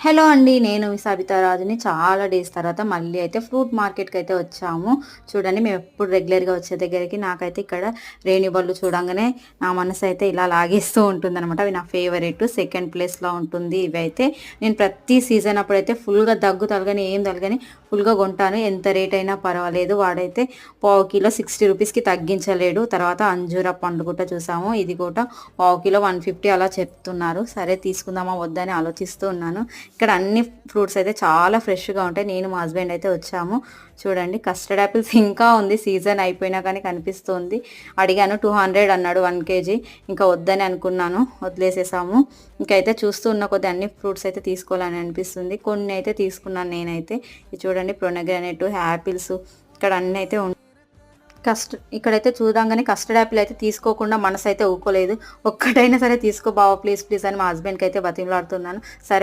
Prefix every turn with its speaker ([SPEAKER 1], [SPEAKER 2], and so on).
[SPEAKER 1] Hello అండి. నేను మీ సబితా రాజుని. చాలా డేస్ తర్వాత మళ్ళీ అయితే ఫ్రూట్ మార్కెట్‌కి అయితే వచ్చాము. చూడండి మేమెప్పుడు రెగ్యులర్‌గా వచ్చే దగ్గరికి నాకైతే ఇక్కడ రేణిబళ్ళు చూడంగానే నా మనసైతే ఇలా లాగేస్తూ ఉంటుందనమాట. అవి నా ఫేవరెట్. సెకండ్ ప్లేస్‌లో ఉంటుంది ఇవైతే. నేను ప్రతి సీజన్ అప్పుడైతే ఫుల్‌గా దగ్గు తలగని, ఏం తలగని ఫుల్‌గా కొంటాను. ఎంత రేట్ అయినా పర్వాలేదు. వాడైతే పావు కిలో 60 రూపీస్‌కి తగ్గించలేడు. తర్వాత అంజూర పండు కూడా చూసాము. ఇది కూడా పావు కిలో 150 అలా చెప్తున్నారు. సరే తీసుకుందామా వద్దా అని ఆలోచిస్తూ ఉన్నాను. ఇక్కడ అన్ని ఫ్రూట్స్ అయితే చాలా ఫ్రెష్‌గా ఉంటాయి. నేను మా హస్బెండ్ అయితే వచ్చాము. చూడండి కస్టర్డ్ యాపిల్స్ ఇంకా ఉంది. సీజన్ అయిపోయినా కానీ కనిపిస్తుంది. అడిగాను 200 అన్నాడు 1 కేజీ. ఇంకా వద్దని అనుకున్నాను. వదిలేసేసాము. ఇంకైతే చూస్తూ ఉన్న కొద్దీ అన్ని ఫ్రూట్స్ అయితే తీసుకోవాలని అనిపిస్తుంది. కొన్ని అయితే తీసుకున్నాను నేనైతే. ఇది చూడండి ప్రొనోగ్రానేట్, యాపిల్స్ ఇక్కడ అన్నీ అయితే ఇక్కడైతే చూడంగానే కస్టర్డ్ యాపిల్ అయితే తీసుకోకుండా మనసైతే ఊరుకోలేదు. ఒక్కటైనా సరే తీసుకో బావ ప్లీజ్ ప్లీజ్ అని మా హస్బెండ్‌కి అయితే బతిమలాడుతున్నాను. సరే